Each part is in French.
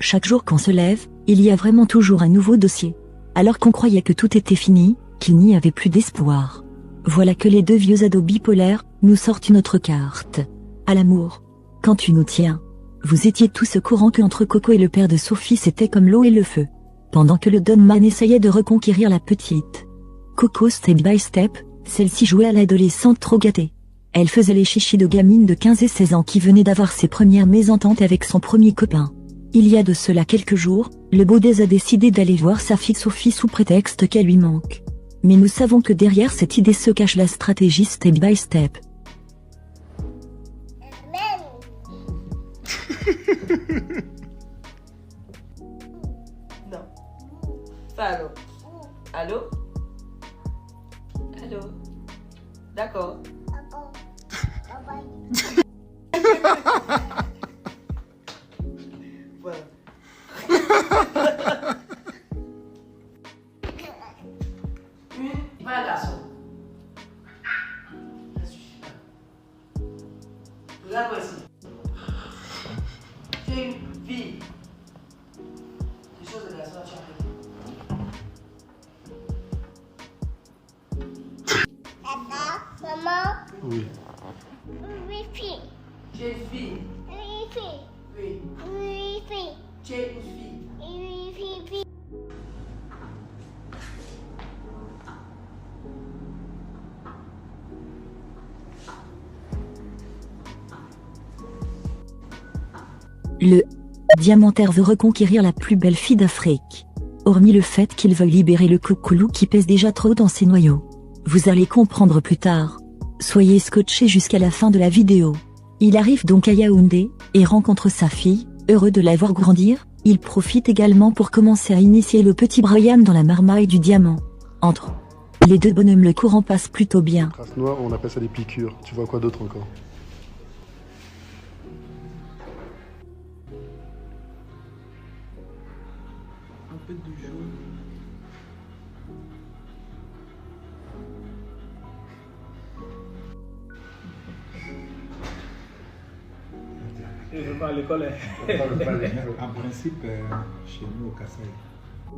Chaque jour qu'on se lève, il y a vraiment toujours un nouveau dossier. Alors qu'on croyait que tout était fini, qu'il n'y avait plus d'espoir. Voilà que les deux vieux ados bipolaires nous sortent une autre carte. À l'amour. Quand tu nous tiens. Vous étiez tous au courant qu'entre Coco et le père de Sophie c'était comme l'eau et le feu. Pendant que le Don Man essayait de reconquérir la petite. Coco step by step, celle-ci jouait à l'adolescente trop gâtée. Elle faisait les chichis de gamine de 15 et 16 ans qui venait d'avoir ses premières mésententes avec son premier copain. Il y a de cela quelques jours, le Baudez a décidé d'aller voir sa fille Sophie sous prétexte qu'elle lui manque. Mais nous savons que derrière cette idée se cache la stratégie step by step. Non. Allô. Allô. Allô. D'accord. Voilà. Voilà, garçon. Ça suffit pas. Regarde-moi ici. Tu es une fille. Les choses de garçon, tu as fait. Papa, maman. Oui. Oui, fille. Tu es une fille. Oui, fille. Oui. Oui, fille. Tu es une fille. Oui, fille, fille. Le Diamantaire veut reconquérir la plus belle fille d'Afrique. Hormis le fait qu'il veuille libérer le coucoulou qui pèse déjà trop dans ses noyaux. Vous allez comprendre plus tard. Soyez scotchés jusqu'à la fin de la vidéo. Il arrive donc à Yaoundé, et rencontre sa fille, heureux de la voir grandir. Il profite également pour commencer à initier le petit Brian dans la marmaille du diamant. Entre les deux bonhommes le courant passe plutôt bien. Trace noire, on appelle ça des piqûres. Tu vois quoi d'autre encore? Un peu de jaune. Je vais pas à l'école. En principe, chez nous au Kassai.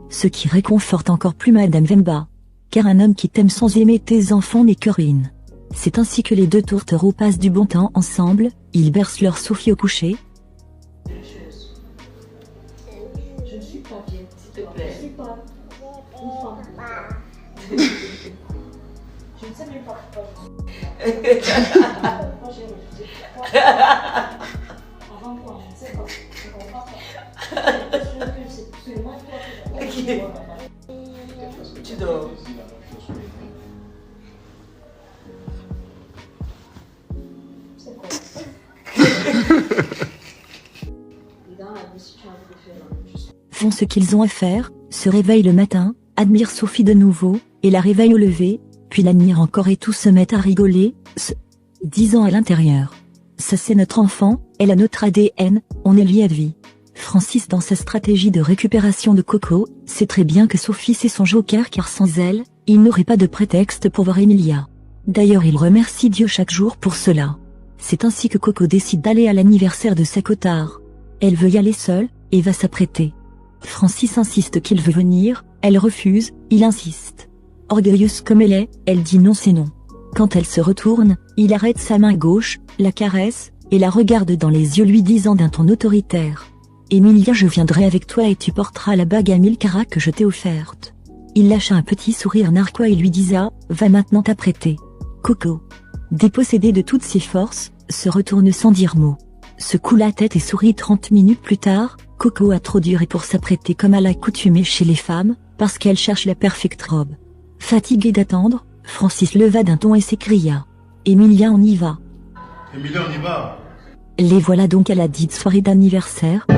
Ce qui réconforte encore plus Madame Vemba. Car un homme qui t'aime sans aimer tes enfants n'est que ruine. C'est ainsi que les deux tourtereaux passent du bon temps ensemble, ils bercent leur Sophie au coucher. Je ne suis pas bien, s'il te plaît. Je suis pas une femme. Je ne sais même pas pourquoi pourquoi j'ai refusé. Pourquoi avant quoi, je ne sais pas. Je ne comprends pas. Je suis sûre que c'est seulement toi que je vois. Tu dors. C'est quoi? Dans la vie, si tu as envie de faire la même chose. Font ce qu'ils ont à faire, se réveillent le matin, admirent Sophie de nouveau, et la réveillent au lever, puis l'admirent encore et tous se mettent à rigoler, disant à l'intérieur. Ça c'est notre enfant, elle a notre ADN, on est liés à vie. Francis dans sa stratégie de récupération de Coco, sait très bien que Sophie c'est son joker car sans elle, il n'aurait pas de prétexte pour voir Emilia. D'ailleurs il remercie Dieu chaque jour pour cela. C'est ainsi que Coco décide d'aller à l'anniversaire de sa cotard. Elle veut y aller seule, et va s'apprêter. Francis insiste qu'il veut venir, elle refuse, il insiste. Orgueilleuse comme elle est, elle dit non c'est non. Quand elle se retourne, il arrête sa main gauche, la caresse, et la regarde dans les yeux lui disant d'un ton autoritaire. Emilia je viendrai avec toi et tu porteras la bague à 1000 carats que je t'ai offerte. Il lâcha un petit sourire narquois et lui disa, va maintenant t'apprêter. Coco, dépossédée de toutes ses forces, se retourne sans dire mot. Secoue la tête et sourit 30 minutes plus tard, Coco a trop duré pour s'apprêter comme à l'accoutumée chez les femmes, parce qu'elle cherche la perfecte robe. Fatigué d'attendre, Francis leva d'un ton et s'écria. Emilia on y va. Emilia, on y va. Les voilà donc à la dite soirée d'anniversaire. Tout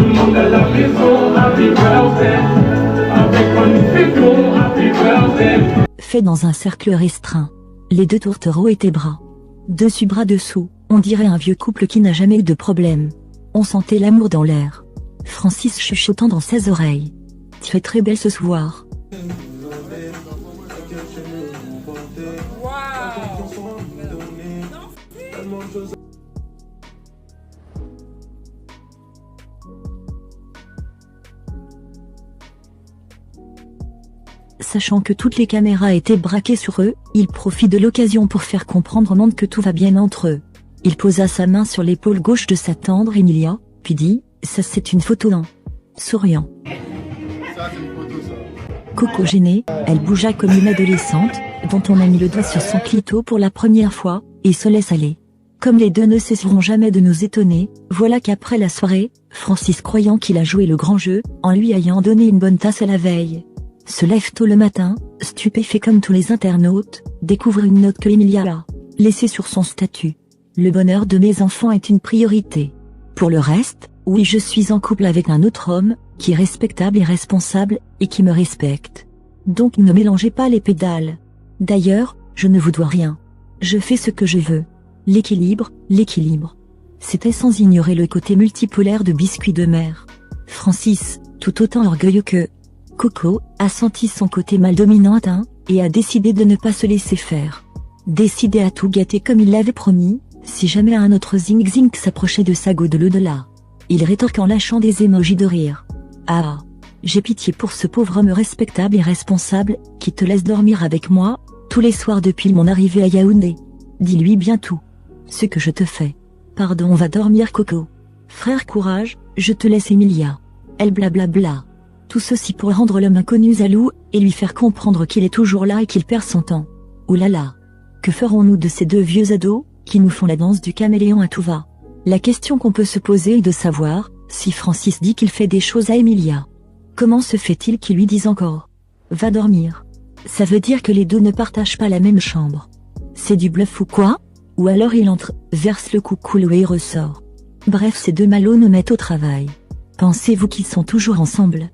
le monde à la maison, happy birthday. Avec un photo, happy birthday. Fait dans un cercle restreint. Les deux tourtereaux étaient bras dessus bras dessous, on dirait un vieux couple qui n'a jamais eu de problème. On sentait l'amour dans l'air. Francis chuchotant dans ses oreilles. Tu es très belle ce soir. Sachant que toutes les caméras étaient braquées sur eux, il profite de l'occasion pour faire comprendre au monde que tout va bien entre eux. Il posa sa main sur l'épaule gauche de sa tendre Emilia, puis dit « Ça c'est une photo d'un. » Souriant. Ça, c'est une photo, ça. Coco gênée, elle bougea comme une adolescente, dont on a mis le doigt sur son clito pour la première fois, et se laisse aller. Comme les deux ne cesseront jamais de nous étonner, voilà qu'après la soirée, Francis croyant qu'il a joué le grand jeu, en lui ayant donné une bonne tasse à la veille, se lève tôt le matin, stupéfait comme tous les internautes, découvre une note que Emilia a laissée sur son statut. Le bonheur de mes enfants est une priorité. Pour le reste, oui, je suis en couple avec un autre homme, qui est respectable et responsable, et qui me respecte. Donc ne mélangez pas les pédales. D'ailleurs, je ne vous dois rien. Je fais ce que je veux. L'équilibre, l'équilibre. C'était sans ignorer le côté multipolaire de biscuit de mer. Francis, tout autant orgueilleux que Coco, a senti son côté mal dominant atteint, et a décidé de ne pas se laisser faire. Décidé à tout gâter comme il l'avait promis, si jamais un autre zing-zing s'approchait de sa go de l'au-delà. Il rétorque en lâchant des émojis de rire. Ah, j'ai pitié pour ce pauvre homme respectable et responsable, qui te laisse dormir avec moi, tous les soirs depuis mon arrivée à Yaoundé. Dis-lui bien tout. Ce que je te fais. Pardon, on va dormir Coco. Frère courage, je te laisse Emilia. Elle blablabla. Tout ceci pour rendre l'homme inconnu jaloux, et lui faire comprendre qu'il est toujours là et qu'il perd son temps. Oh là là. Que ferons-nous de ces deux vieux ados, qui nous font la danse du caméléon à tout va? La question qu'on peut se poser est de savoir, si Francis dit qu'il fait des choses à Emilia. Comment se fait-il qu'il lui dise encore « Va dormir ». Ça veut dire que les deux ne partagent pas la même chambre. C'est du bluff ou quoi? Ou alors il entre, verse le coucou et ressort. Bref, ces deux malauds nous mettent au travail. Pensez-vous qu'ils sont toujours ensemble?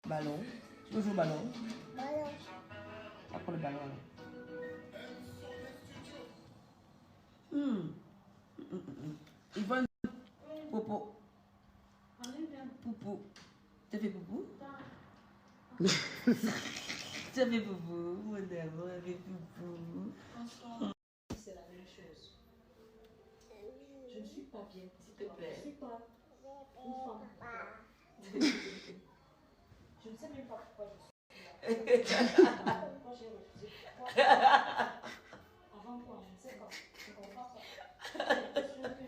Ballon. Toujours ballon. Après le ballon. Yvonne. Popo. Poupou. T'as fait poupou? T'as fait poupou, mon amour, t'as fait poupou. C'est la même chose. Je ne suis pas bien, s'il te plaît. Je ne suis pas une femme. Je ne sais même pas pourquoi je suis là. Pourquoi j'ai refusé. Avant quoi, je ne sais pas. Je ne comprends pas.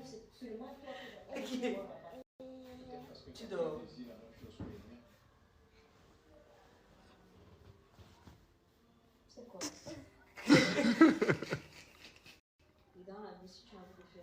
C'est seulement toi que j'appelle. Tu dors. C'est quoi? Et dans la vie, si tu as envie de faire